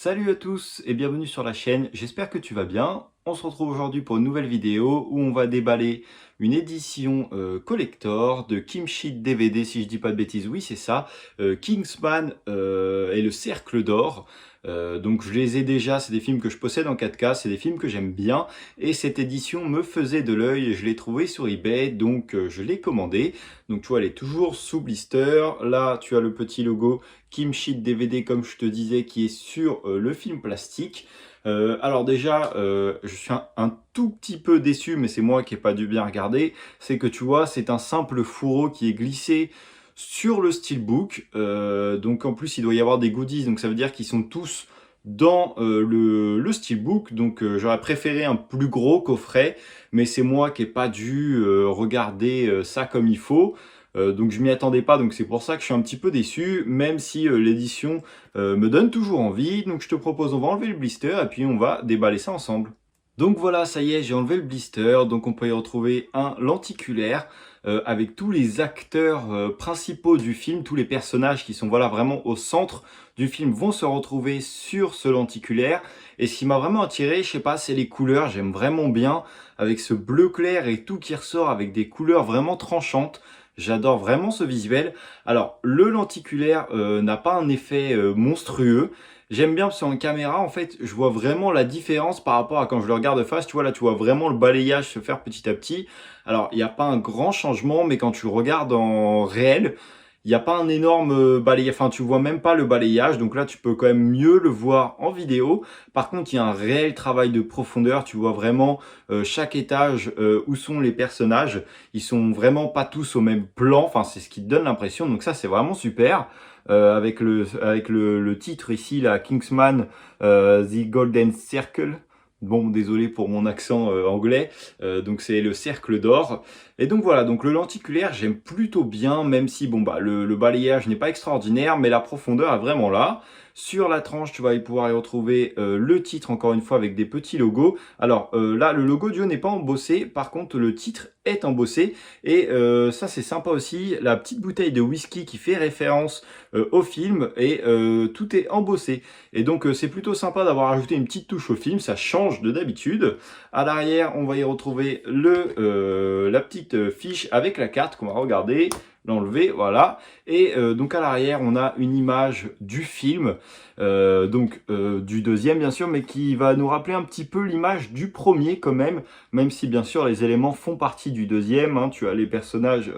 Salut à tous et bienvenue sur la chaîne, j'espère que tu vas bien. On se retrouve aujourd'hui pour une nouvelle vidéo où on va déballer une édition collector de Kimchi DVD, si je dis pas de bêtises, oui c'est ça, Kingsman et le Cercle d'Or. Donc je les ai déjà, c'est des films que je possède en 4K, c'est des films que j'aime bien et cette édition me faisait de l'œil, je l'ai trouvé sur eBay donc je l'ai commandé. Donc tu vois elle est toujours sous blister, là tu as le petit logo Kimchi DVD comme je te disais qui est sur le film plastique. Alors déjà, je suis un tout petit peu déçu, mais c'est moi qui n'ai pas dû bien regarder, c'est que tu vois, c'est un simple fourreau qui est glissé sur le steelbook, donc en plus il doit y avoir des goodies, donc ça veut dire qu'ils sont tous dans le steelbook, donc j'aurais préféré un plus gros coffret, mais c'est moi qui n'ai pas dû regarder ça comme il faut. Donc je m'y attendais pas, donc c'est pour ça que je suis un petit peu déçu, même si l'édition me donne toujours envie. Donc je te propose, on va enlever le blister et puis on va déballer ça ensemble. Donc voilà, ça y est, j'ai enlevé le blister, donc on peut y retrouver un lenticulaire avec tous les acteurs principaux du film, tous les personnages qui sont voilà vraiment au centre du film vont se retrouver sur ce lenticulaire. Et ce qui m'a vraiment attiré, je sais pas, c'est les couleurs, j'aime vraiment bien, avec ce bleu clair et tout qui ressort avec des couleurs vraiment tranchantes. J'adore vraiment ce visuel. Alors, le lenticulaire n'a pas un effet monstrueux. J'aime bien parce qu'en caméra, en fait, je vois vraiment la différence par rapport à quand je le regarde de face. Tu vois, là, tu vois vraiment le balayage se faire petit à petit. Alors, il n'y a pas un grand changement, mais quand tu le regardes en réel, il n'y a pas un énorme balayage. Enfin, tu vois même pas le balayage. Donc là, tu peux quand même mieux le voir en vidéo. Par contre, il y a un réel travail de profondeur. Tu vois vraiment chaque étage où sont les personnages. Ils sont vraiment pas tous au même plan. Enfin, c'est ce qui te donne l'impression. Donc ça, c'est vraiment super. Avec le titre ici, la Kingsman, The Golden Circle. Bon, désolé pour mon accent anglais. Donc c'est le cercle d'or. Et donc voilà, donc le lenticulaire, j'aime plutôt bien, même si bon bah le balayage n'est pas extraordinaire, mais la profondeur est vraiment là. Sur la tranche, tu vas y pouvoir y retrouver le titre, encore une fois, avec des petits logos. Alors là, le logo du haut n'est pas embossé, par contre, le titre est embossé. Et ça, c'est sympa aussi, la petite bouteille de whisky qui fait référence au film, et tout est embossé. Et donc, c'est plutôt sympa d'avoir ajouté une petite touche au film, ça change de d'habitude. À l'arrière, on va y retrouver la petite fiche avec la carte qu'on va regarder, l'enlever, voilà. Et donc à l'arrière, on a une image du film, du deuxième bien sûr, mais qui va nous rappeler un petit peu l'image du premier quand même si bien sûr les éléments font partie du deuxième. Hein. Tu as les personnages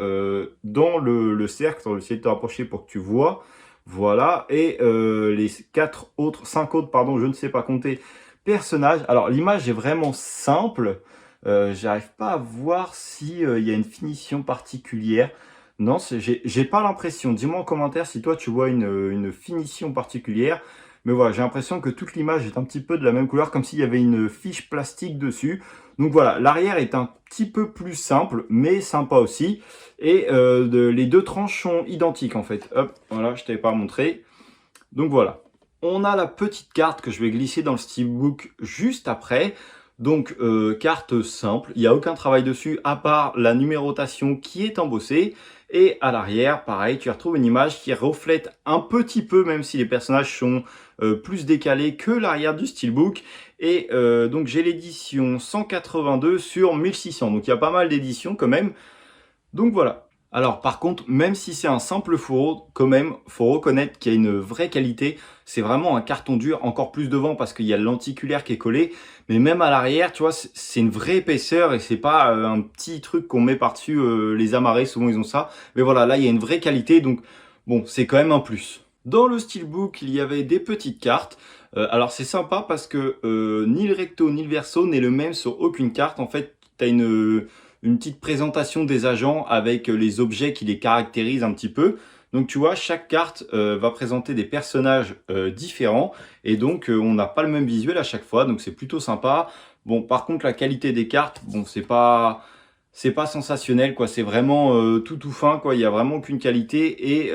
dans le cercle, on va essayer de te rapprocher pour que tu vois. Voilà, et les 5 autres, pardon, je ne sais pas compter, personnages. Alors l'image est vraiment simple, j'arrive pas à voir si il y a une finition particulière. Non, j'ai pas l'impression. Dis-moi en commentaire si toi tu vois une finition particulière. Mais voilà, j'ai l'impression que toute l'image est un petit peu de la même couleur, comme s'il y avait une fiche plastique dessus. Donc voilà, l'arrière est un petit peu plus simple, mais sympa aussi. Et les deux tranches sont identiques en fait. Hop, voilà, je t'avais pas montré. Donc voilà. On a la petite carte que je vais glisser dans le steelbook juste après. Donc carte simple, il n'y a aucun travail dessus à part la numérotation qui est embossée. Et à l'arrière, pareil, tu retrouves une image qui reflète un petit peu, même si les personnages sont plus décalés que l'arrière du steelbook. Et donc j'ai l'édition 182 sur 1600, donc il y a pas mal d'éditions quand même. Donc voilà. Alors par contre, même si c'est un simple fourreau, quand même, faut reconnaître qu'il y a une vraie qualité. C'est vraiment un carton dur, encore plus devant parce qu'il y a le lenticulaire qui est collé. Mais même à l'arrière, tu vois, c'est une vraie épaisseur et c'est pas un petit truc qu'on met par-dessus les amarrés. Souvent ils ont ça. Mais voilà, là il y a une vraie qualité, donc bon, c'est quand même un plus. Dans le steelbook, il y avait des petites cartes. Alors c'est sympa parce que ni le recto ni le verso n'est le même sur aucune carte. En fait, tu as une petite présentation des agents avec les objets qui les caractérisent un petit peu. Donc tu vois, chaque carte va présenter des personnages différents et donc on n'a pas le même visuel à chaque fois, donc c'est plutôt sympa. Bon, par contre, la qualité des cartes, bon, c'est pas sensationnel, quoi. C'est vraiment tout fin, quoi. Il y a vraiment aucune qualité et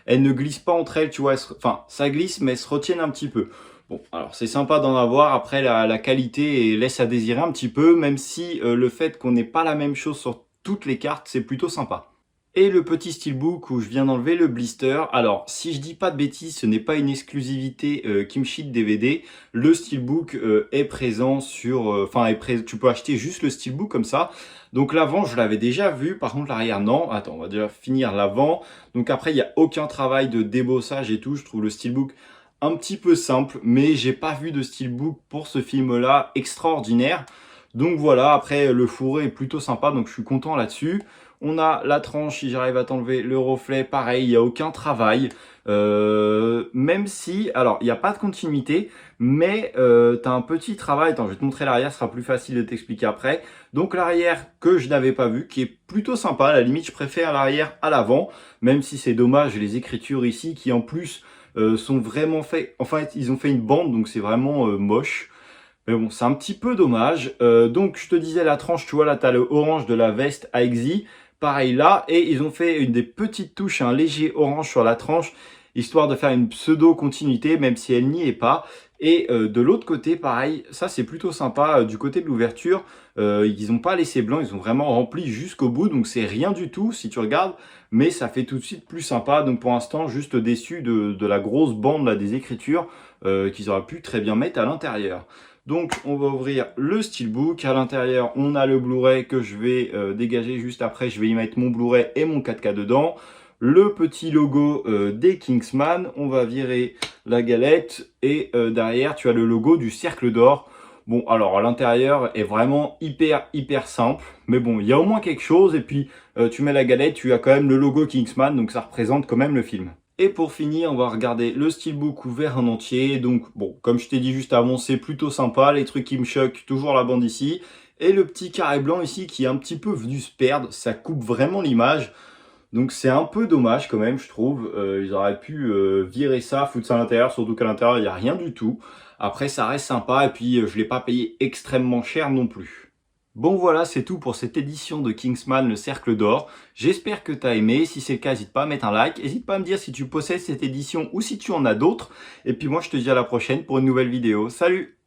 elles ne glissent pas entre elles, tu vois. Enfin, ça glisse, mais elles se retiennent un petit peu. Bon, alors c'est sympa d'en avoir, après la qualité laisse à désirer un petit peu, même si le fait qu'on n'ait pas la même chose sur toutes les cartes, c'est plutôt sympa. Et le petit steelbook où je viens d'enlever le blister. Alors, si je dis pas de bêtises, ce n'est pas une exclusivité Kimchi DVD. Le steelbook est présent sur... tu peux acheter juste le steelbook comme ça. Donc l'avant, je l'avais déjà vu. Par contre, l'arrière, non. Attends, on va déjà finir l'avant. Donc après, il n'y a aucun travail de débossage et tout. Je trouve le steelbook un petit peu simple. Mais j'ai pas vu de steelbook pour ce film-là extraordinaire. Donc voilà, après, le fourré est plutôt sympa. Donc je suis content là-dessus. On a la tranche, si j'arrive à t'enlever le reflet, pareil, il n'y a aucun travail. Même si, alors, il n'y a pas de continuité, mais tu as un petit travail. Attends, je vais te montrer l'arrière, ce sera plus facile de t'expliquer après. Donc l'arrière que je n'avais pas vu, qui est plutôt sympa. À la limite, je préfère l'arrière à l'avant, même si c'est dommage, les écritures ici, qui en plus sont vraiment faites. En fait, ils ont fait une bande, donc c'est vraiment moche. Mais bon, c'est un petit peu dommage. Donc, je te disais, la tranche, tu vois, là, tu as le orange de la veste AXI. Pareil là. Et ils ont fait une des petites touches, un léger orange sur la tranche, histoire de faire une pseudo-continuité, même si elle n'y est pas. Et de l'autre côté, pareil, ça, c'est plutôt sympa. Du côté de l'ouverture, ils n'ont pas laissé blanc, ils ont vraiment rempli jusqu'au bout. Donc, c'est rien du tout, si tu regardes. Mais ça fait tout de suite plus sympa. Donc, pour l'instant, juste déçu de la grosse bande là, des écritures qu'ils auraient pu très bien mettre à l'intérieur. Donc, on va ouvrir le steelbook. À l'intérieur, on a le Blu-ray que je vais dégager juste après. Je vais y mettre mon Blu-ray et mon 4K dedans. Le petit logo des Kingsman. On va virer la galette. Et derrière, tu as le logo du Cercle d'Or. Bon, alors, à l'intérieur est vraiment hyper simple. Mais bon, il y a au moins quelque chose. Et puis, tu mets la galette, tu as quand même le logo Kingsman. Donc, ça représente quand même le film. Et pour finir, on va regarder le steelbook ouvert en entier. Donc bon, comme je t'ai dit juste avant, c'est plutôt sympa. Les trucs qui me choquent, toujours la bande ici. Et le petit carré blanc ici qui est un petit peu venu se perdre. Ça coupe vraiment l'image. Donc c'est un peu dommage quand même, je trouve. Ils auraient pu virer ça, foutre ça à l'intérieur, surtout qu'à l'intérieur, il n'y a rien du tout. Après, ça reste sympa et puis je ne l'ai pas payé extrêmement cher non plus. Bon voilà, c'est tout pour cette édition de Kingsman, le Cercle d'Or. J'espère que tu as aimé. Si c'est le cas, n'hésite pas à mettre un like. N'hésite pas à me dire si tu possèdes cette édition ou si tu en as d'autres. Et puis moi, je te dis à la prochaine pour une nouvelle vidéo. Salut!